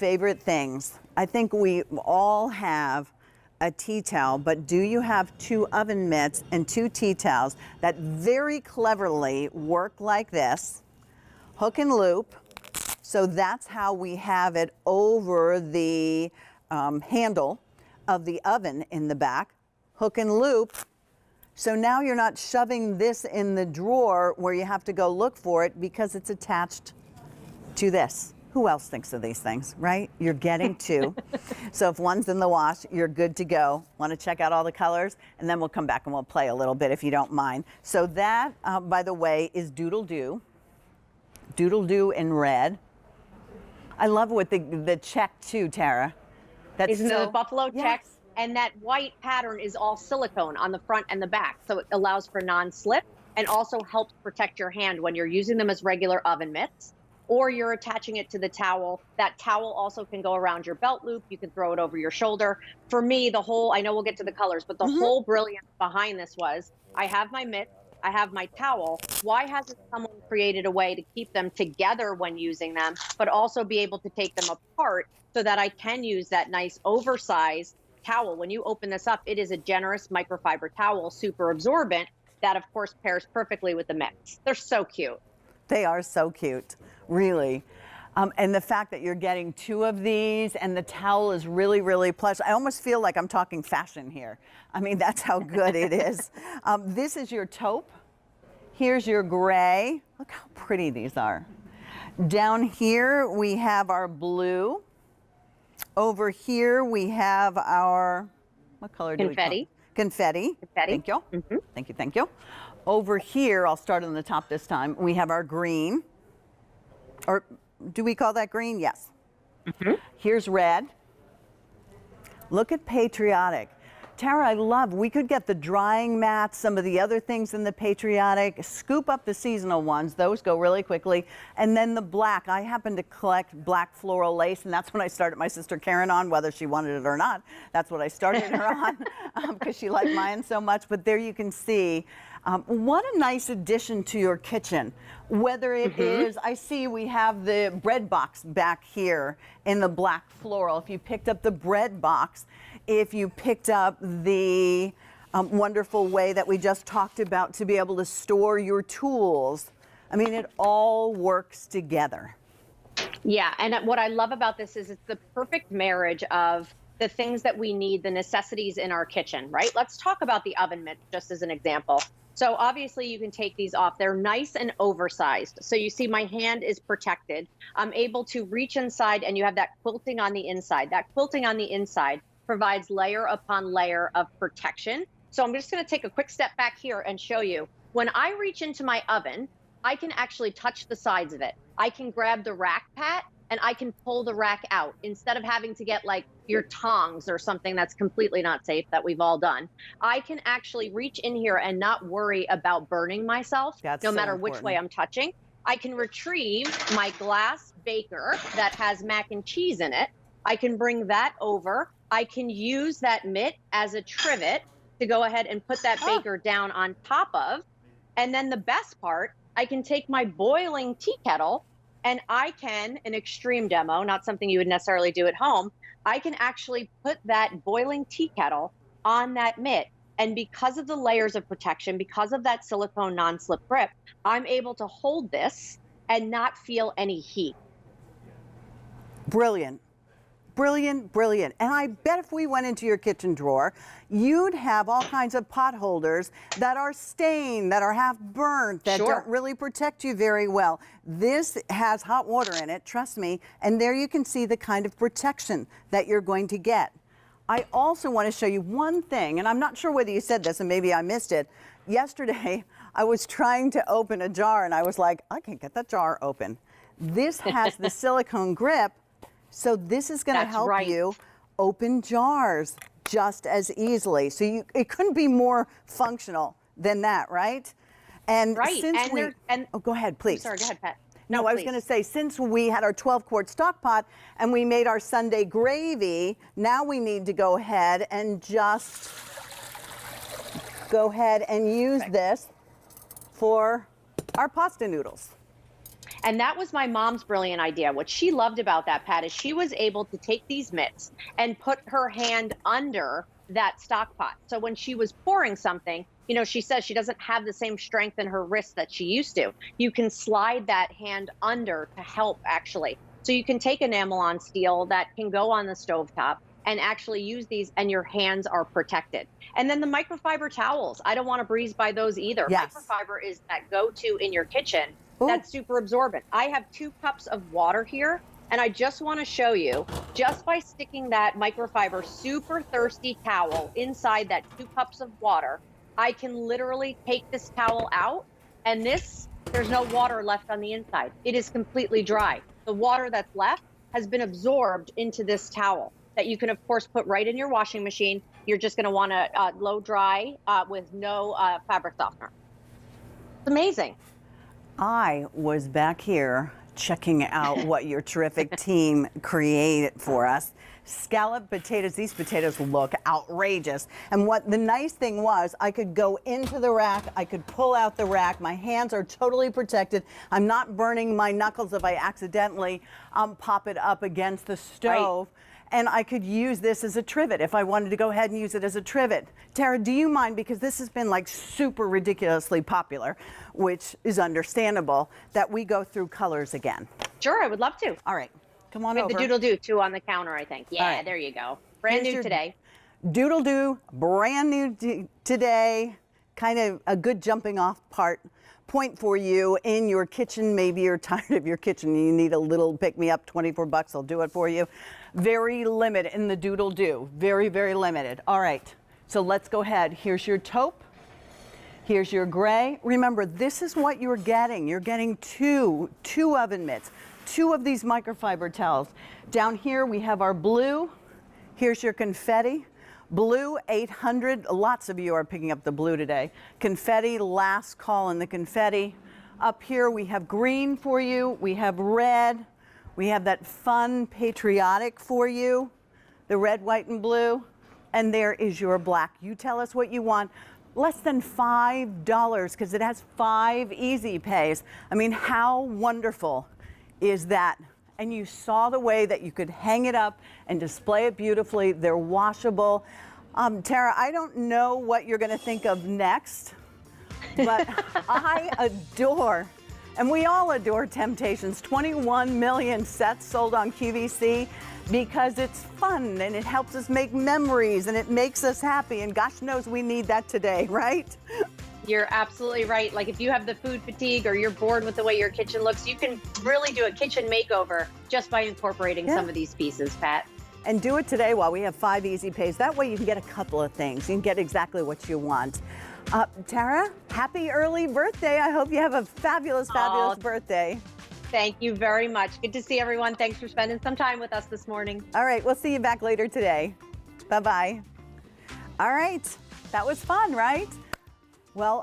favorite things. I think we all have a tea towel, but do you have 2 oven mitts and 2 tea towels that very cleverly work like this, hook and loop? So that's how we have it over the handle of the oven in the back, hook and loop. So now you're not shoving this in the drawer where you have to go look for it because it's attached to this. Who else thinks of these things, right? You're getting 2. So if one's in the wash, you're good to go. Want to check out all the colors? And then we'll come back and we'll play a little bit if you don't mind. So that, by the way, is Doodle Doo. Doodle Doo in red. I love with the check too, Tara. That's Isn't it the buffalo check? And that white pattern is all silicone on the front and the back. So it allows for non-slip and also helps protect your hand when you're using them as regular oven mitts, or you're attaching it to the towel. That towel also can go around your belt loop. You can throw it over your shoulder. For me, the whole, I know we'll get to the colors, but the whole brilliance behind this was, I have my mitt, I have my towel. Why hasn't someone created a way to keep them together when using them, but also be able to take them apart so that I can use that nice oversized towel? When you open this up, it is a generous microfiber towel, super absorbent, that of course pairs perfectly with the mitts. They're so cute. They are so cute, really. And the fact that you're getting 2 of these and the towel is really, really plush. I almost feel like I'm talking fashion here. I mean, that's how good it is. This is your taupe. Here's your gray. Look how pretty these are. Down here, we have our blue. Over here, we have our, what color do we call it? Confetti. Confetti. Thank you. Thank you, thank you. Over here, I'll start on the top this time. We have our green. Or do we call that green? Yes. Here's red. Look at patriotic. Tara, I love, we could get the drying mats, some of the other things in the patriotic, scoop up the seasonal ones, those go really quickly, and then the black. I happen to collect black floral lace, and that's when I started my sister Karen on, whether she wanted it or not. That's what I started her on, because she liked mine so much. But there you can see, what a nice addition to your kitchen. Whether it is, I see we have the bread box back here in the black floral. If you picked up the bread box, if you picked up the wonderful way that we just talked about to be able to store your tools, I mean, it all works together. Yeah, and what I love about this is it's the perfect marriage of the things that we need, the necessities in our kitchen, right? Let's talk about the oven mitt just as an example. So obviously you can take these off. They're nice and oversized. So you see my hand is protected. I'm able to reach inside and you have that quilting on the inside. That quilting on the inside provides layer upon layer of protection. So I'm just going to take a quick step back here and show you. When I reach into my oven, I can actually touch the sides of it. I can grab the rack pat and I can pull the rack out instead of having to get like your tongs or something that's completely not safe that we've all done. I can actually reach in here and not worry about burning myself, no matter which way I'm touching. I can retrieve my glass baker that has mac and cheese in it. I can bring that over. I can use that mitt as a trivet to go ahead and put that baker down on top of. And then the best part, I can take my boiling tea kettle and I can, an extreme demo, not something you would necessarily do at home, I can actually put that boiling tea kettle on that mitt. And because of the layers of protection, because of that silicone non-slip grip, I'm able to hold this and not feel any heat. Brilliant. Brilliant, brilliant. And I bet if we went into your kitchen drawer, you'd have all kinds of pot holders that are stained, that are half burnt, that don't really protect you very well. This has hot water in it, trust me, and there you can see the kind of protection that you're going to get. I also want to show you one thing, and I'm not sure whether you said this and maybe I missed it. Yesterday, I was trying to open a jar and I was like, I can't get that jar open. This has the silicone grip. So this is going to help you open jars just as easily. So it couldn't be more functional than that, right? And since oh, go ahead, please. Sorry, go ahead, Pat. No, I was going to say, since we had our 12-quart stock pot and we made our Sunday gravy, now we need to go ahead and just use this for our pasta noodles. And that was my mom's brilliant idea. What she loved about that, Pat, is she was able to take these mitts and put her hand under that stock pot. So when she was pouring something, you know, she says she doesn't have the same strength in her wrist that she used to. You can slide that hand under to help, actually. So you can take enamel on steel that can go on the stovetop and actually use these, and your hands are protected. And then the microfiber towels, I don't want to breeze by those either. Yes. Microfiber is that go-to in your kitchen. Ooh. That's super absorbent. I have 2 cups of water here, and I just want to show you, just by sticking that microfiber super thirsty towel inside that 2 cups of water, I can literally take this towel out, and there's no water left on the inside. It is completely dry. The water that's left has been absorbed into this towel that you can, of course, put right in your washing machine. You're just going to want to low dry with no fabric softener. It's amazing. I was back here checking out what your terrific team created for us. Scalloped potatoes. These potatoes look outrageous. And what the nice thing was, I could go into the rack, I could pull out the rack. My hands are totally protected. I'm not burning my knuckles if I accidentally pop it up against the stove. Right. And I could use this as a trivet if I wanted to go ahead and use it as a trivet. Tara, do you mind, because this has been like super ridiculously popular, which is understandable, that we go through colors again? Sure, I would love to. All right, come on we over. have the doodle-doo too on the counter, I think. Yeah, right. There you go. Brand new today. Doodle-doo, brand new today, kind of a good jumping off point for you in your kitchen. Maybe you're tired of your kitchen and you need a little pick-me-up. 24 bucks, I'll do it for you. Very limited in the doodle-doo, very, very limited. All right, so let's go ahead. Here's your taupe. Here's your gray. Remember, this is what you're getting. You're getting two oven mitts, 2 of these microfiber towels. Down here we have our blue. Here's your confetti. Blue 800, lots of you are picking up the blue today. Confetti, last call in the confetti. Up here we have green for you, we have red, we have that fun patriotic for you, the red, white, and blue, and there is your black. You tell us what you want. Less than $5 because it has 5 easy pays. I mean, how wonderful is that? And you saw the way that you could hang it up and display it beautifully. They're washable. Tara, I don't know what you're going to think of next, but I adore, and we all adore Temp-tations. 21 million sets sold on QVC because it's fun and it helps us make memories and it makes us happy. And gosh knows we need that today, right? You're absolutely right. Like if you have the food fatigue or you're bored with the way your kitchen looks, you can really do a kitchen makeover just by incorporating some of these pieces, Pat. And do it today while we have 5 easy pays. That way you can get a couple of things. You can get exactly what you want. Tara, happy early birthday. I hope you have a fabulous, fabulous birthday. Thank you very much. Good to see everyone. Thanks for spending some time with us this morning. All right, we'll see you back later today. Bye-bye. All right, that was fun, right? Well,